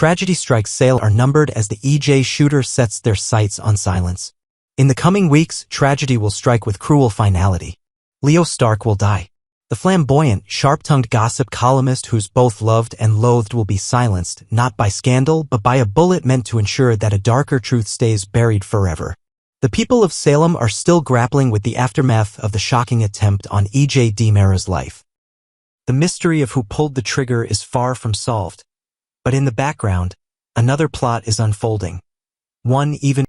tragedy strikes Salem are numbered as the EJ shooter sets their sights on silence. In the coming weeks, tragedy will strike with cruel finality. Leo Stark will die. The flamboyant, sharp-tongued gossip columnist who's both loved and loathed will be silenced, not by scandal, but by a bullet meant to ensure that a darker truth stays buried forever. The people of Salem are still grappling with the aftermath of the shocking attempt on E.J. DiMera's life. The mystery of who pulled the trigger is far from solved, but in the background, another plot is unfolding. One even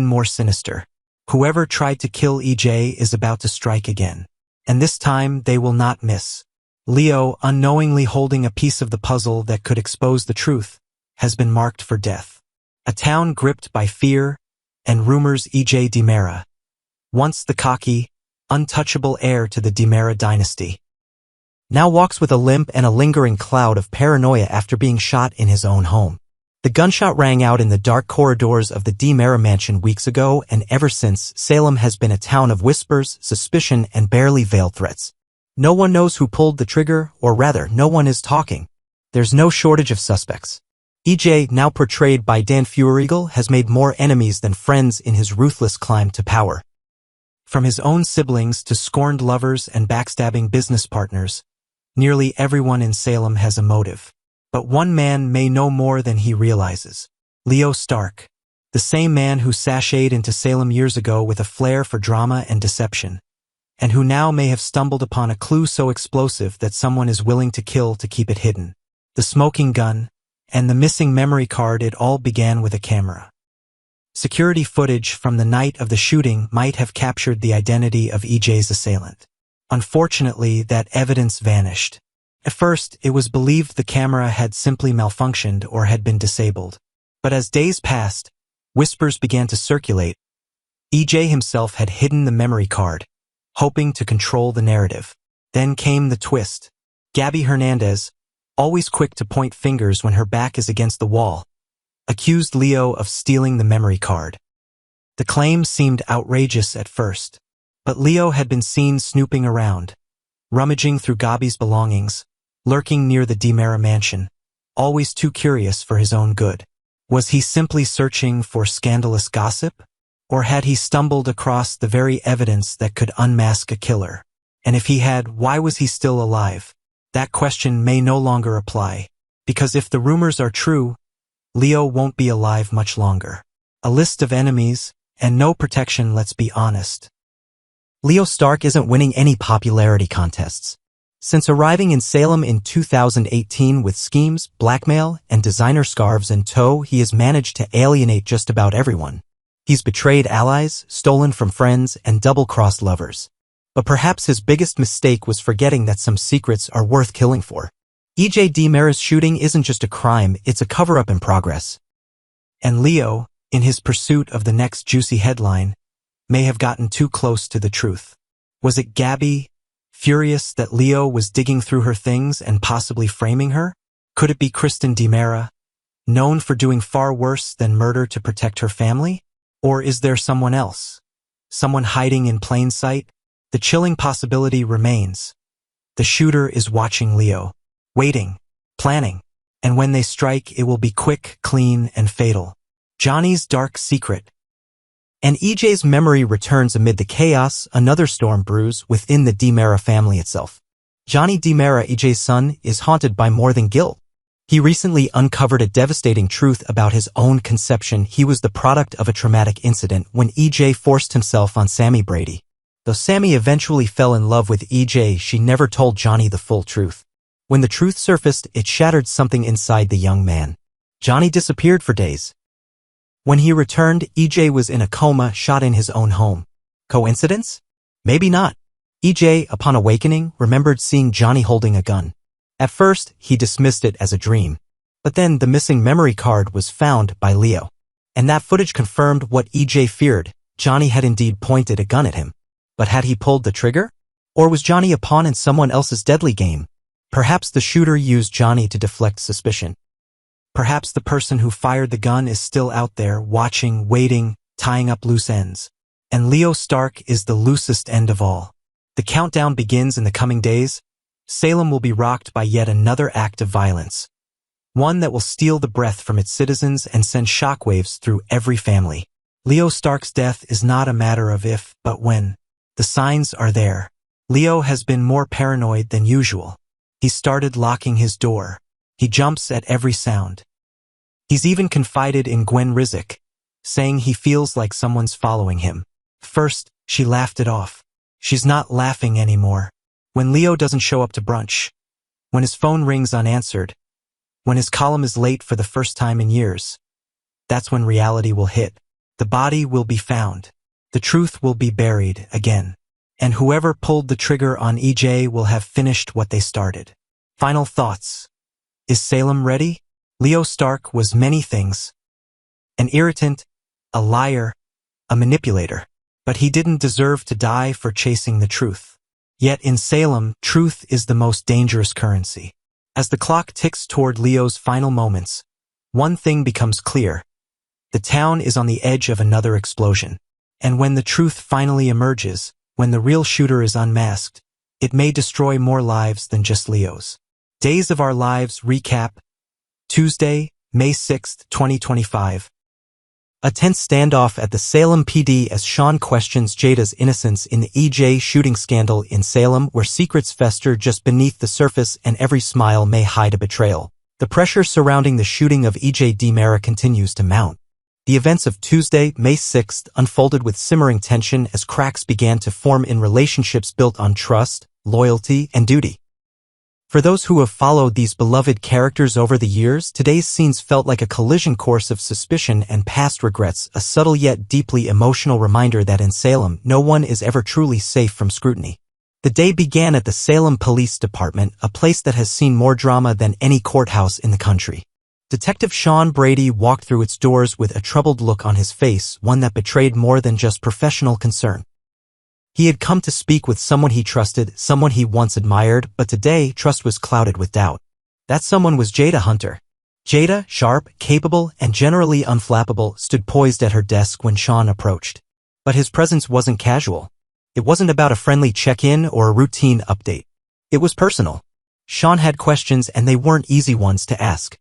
more sinister. Whoever tried to kill E.J. is about to strike again. And this time, they will not miss. Leo, unknowingly holding a piece of the puzzle that could expose the truth, has been marked for death. A town gripped by fear and rumors. E.J. DiMera, once the cocky, untouchable heir to the DiMera dynasty, now walks with a limp and a lingering cloud of paranoia after being shot in his own home. The gunshot rang out in the dark corridors of the DiMera mansion weeks ago, and ever since, Salem has been a town of whispers, suspicion, and barely veiled threats. No one knows who pulled the trigger, or rather, no one is talking. There's no shortage of suspects. EJ, now portrayed by Dan Feuerriegel, has made more enemies than friends in his ruthless climb to power. From his own siblings to scorned lovers and backstabbing business partners, nearly everyone in Salem has a motive. But one man may know more than he realizes. Leo Stark, the same man who sashayed into Salem years ago with a flair for drama and deception, and who now may have stumbled upon a clue so explosive that someone is willing to kill to keep it hidden. The smoking gun and the missing memory card. It all began with a camera. Security footage from the night of the shooting might have captured the identity of EJ's assailant. Unfortunately, that evidence vanished. At first, it was believed the camera had simply malfunctioned or had been disabled. But as days passed, whispers began to circulate. EJ himself had hidden the memory card, hoping to control the narrative. Then came the twist. Gabby Hernandez, always quick to point fingers when her back is against the wall, accused Leo of stealing the memory card. The claim seemed outrageous at first, but Leo had been seen snooping around, rummaging through Gabby's belongings, lurking near the DiMera mansion, always too curious for his own good. Was he simply searching for scandalous gossip? Or had he stumbled across the very evidence that could unmask a killer? And if he had, why was he still alive? That question may no longer apply, because if the rumors are true, Leo won't be alive much longer. A list of enemies, and no protection, let's be honest. Leo Stark isn't winning any popularity contests. Since arriving in Salem in 2018 with schemes, blackmail, and designer scarves in tow, he has managed to alienate just about everyone. He's betrayed allies, stolen from friends, and double-crossed lovers. But perhaps his biggest mistake was forgetting that some secrets are worth killing for. E.J. DiMera's shooting isn't just a crime, it's a cover-up in progress. And Leo, in his pursuit of the next juicy headline, may have gotten too close to the truth. Was it Gabby, furious that Leo was digging through her things and possibly framing her? Could it be Kristen DiMera, known for doing far worse than murder to protect her family? Or is there someone else? Someone hiding in plain sight? The chilling possibility remains. The shooter is watching Leo, waiting, planning, and when they strike, it will be quick, clean, and fatal. Johnny's dark secret. And EJ's memory returns amid the chaos. Another storm brews within the DiMera family itself. Johnny DiMera, EJ's son, is haunted by more than guilt. He recently uncovered a devastating truth about his own conception. He was the product of a traumatic incident when EJ forced himself on Sammy Brady. Though Sammy eventually fell in love with EJ, she never told Johnny the full truth. When the truth surfaced, it shattered something inside the young man. Johnny disappeared for days. When he returned, EJ was in a coma, shot in his own home. Coincidence? Maybe not. EJ, upon awakening, remembered seeing Johnny holding a gun. At first, he dismissed it as a dream. But then the missing memory card was found by Leo. And that footage confirmed what EJ feared. Johnny had indeed pointed a gun at him. But had he pulled the trigger? Or was Johnny a pawn in someone else's deadly game? Perhaps the shooter used Johnny to deflect suspicion. Perhaps the person who fired the gun is still out there, watching, waiting, tying up loose ends. And Leo Stark is the loosest end of all. The countdown begins in the coming days. Salem will be rocked by yet another act of violence. One that will steal the breath from its citizens and send shockwaves through every family. Leo Stark's death is not a matter of if, but when. The signs are there. Leo has been more paranoid than usual. He started locking his door. He jumps at every sound. He's even confided in Gwen Rizek, saying he feels like someone's following him. First, she laughed it off. She's not laughing anymore. When Leo doesn't show up to brunch, when his phone rings unanswered, when his column is late for the first time in years, that's when reality will hit. The body will be found. The truth will be buried again. And whoever pulled the trigger on EJ will have finished what they started. Final thoughts. Is Salem ready? Leo Stark was many things. An irritant, a liar, a manipulator. But he didn't deserve to die for chasing the truth. Yet in Salem, truth is the most dangerous currency. As the clock ticks toward Leo's final moments, one thing becomes clear. The town is on the edge of another explosion. And when the truth finally emerges, when the real shooter is unmasked, it may destroy more lives than just Leo's. Days of Our Lives recap. Tuesday, May 6, 2025. A tense standoff at the Salem PD as Sean questions Jada's innocence in the EJ shooting scandal in Salem, where secrets fester just beneath the surface and every smile may hide a betrayal. The pressure surrounding the shooting of EJ DiMera continues to mount. The events of Tuesday, May 6, unfolded with simmering tension as cracks began to form in relationships built on trust, loyalty, and duty. For those who have followed these beloved characters over the years, today's scenes felt like a collision course of suspicion and past regrets, a subtle yet deeply emotional reminder that in Salem, no one is ever truly safe from scrutiny. The day began at the Salem Police Department, a place that has seen more drama than any courthouse in the country. Detective Sean Brady walked through its doors with a troubled look on his face, one that betrayed more than just professional concern. He had come to speak with someone he trusted, someone he once admired, but today trust was clouded with doubt. That someone was Jada Hunter. Jada, sharp, capable, and generally unflappable, stood poised at her desk when Sean approached. But his presence wasn't casual. It wasn't about a friendly check-in or a routine update. It was personal. Sean had questions, and they weren't easy ones to ask.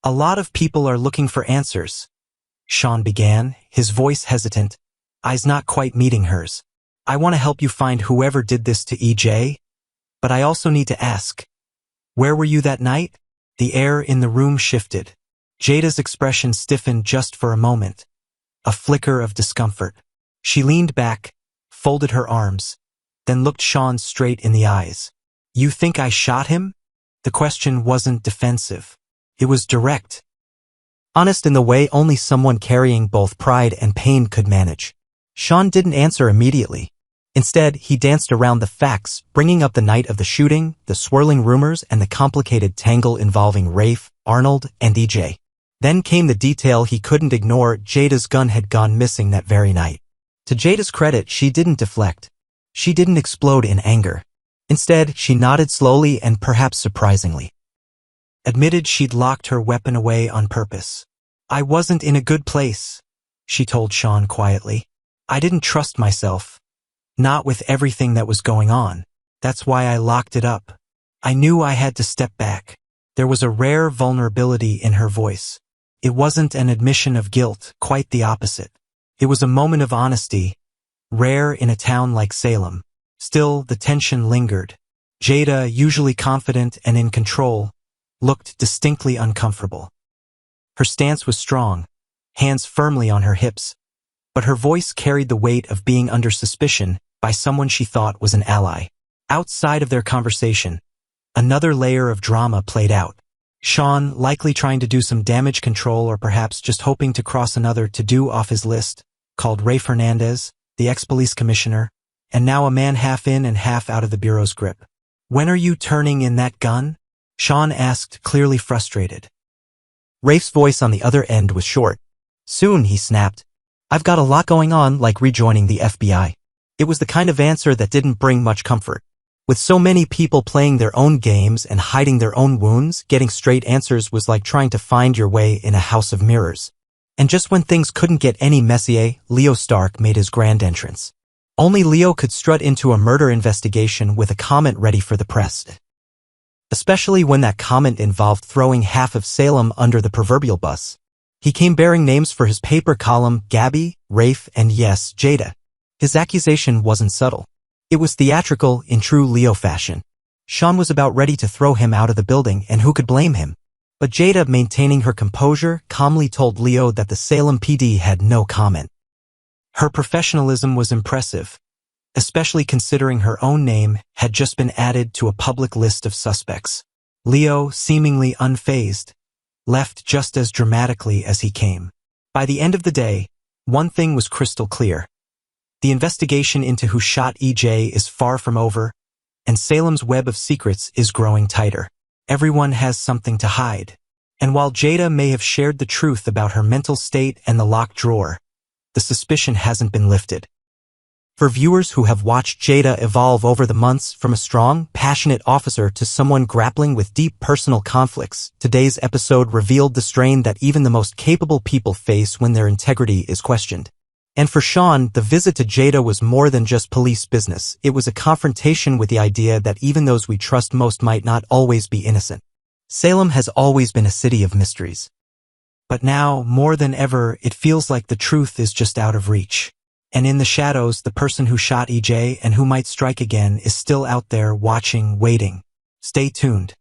A lot of people are looking for answers, Sean began, his voice hesitant, eyes not quite meeting hers. I want to help you find whoever did this to EJ, but I also need to ask, where were you that night? The air in the room shifted. Jada's expression stiffened just for a moment, a flicker of discomfort. She leaned back, folded her arms, then looked Sean straight in the eyes. You think I shot him? The question wasn't defensive. It was direct. Honest in the way only someone carrying both pride and pain could manage. Sean didn't answer immediately. Instead, he danced around the facts, bringing up the night of the shooting, the swirling rumors, and the complicated tangle involving Rafe, Arnold, and EJ. Then came the detail he couldn't ignore: Jada's gun had gone missing that very night. To Jada's credit, she didn't deflect. She didn't explode in anger. Instead, she nodded slowly and perhaps surprisingly. Admitted she'd locked her weapon away on purpose. I wasn't in a good place, she told Sean quietly. I didn't trust myself. Not with everything that was going on. That's why I locked it up. I knew I had to step back. There was a rare vulnerability in her voice. It wasn't an admission of guilt, quite the opposite. It was a moment of honesty, rare in a town like Salem. Still, the tension lingered. Jada, usually confident and in control, looked distinctly uncomfortable. Her stance was strong, hands firmly on her hips, but her voice carried the weight of being under suspicion by someone she thought was an ally. Outside of their conversation, another layer of drama played out. Sean, likely trying to do some damage control or perhaps just hoping to cross another to-do off his list, called Rafe Hernandez, the ex-police commissioner, and now a man half in and half out of the bureau's grip. When are you turning in that gun? Sean asked, clearly frustrated. Rafe's voice on the other end was short. Soon, he snapped. I've got a lot going on, like rejoining the FBI. It was the kind of answer that didn't bring much comfort. With so many people playing their own games and hiding their own wounds, getting straight answers was like trying to find your way in a house of mirrors. And just when things couldn't get any messier, Leo Stark made his grand entrance. Only Leo could strut into a murder investigation with a comment ready for the press. especially when that comment involved throwing half of Salem under the proverbial bus. He came bearing names for his paper column, Gabby, Rafe, and yes, Jada. His accusation wasn't subtle. It was theatrical in true Leo fashion. Sean was about ready to throw him out of the building, and who could blame him? But Jada, maintaining her composure, calmly told Leo that the Salem PD had no comment. Her professionalism was impressive, especially considering her own name had just been added to a public list of suspects. Leo, seemingly unfazed, left just as dramatically as he came. By the end of the day, one thing was crystal clear. The investigation into who shot EJ is far from over, and Salem's web of secrets is growing tighter. Everyone has something to hide. And while Jada may have shared the truth about her mental state and the locked drawer, the suspicion hasn't been lifted. For viewers who have watched Jada evolve over the months from a strong, passionate officer to someone grappling with deep personal conflicts, today's episode revealed the strain that even the most capable people face when their integrity is questioned. And for Sean, the visit to Jada was more than just police business. It was a confrontation with the idea that even those we trust most might not always be innocent. Salem has always been a city of mysteries. But now, more than ever, it feels like the truth is just out of reach. And in the shadows, the person who shot EJ and who might strike again is still out there watching, waiting. Stay tuned.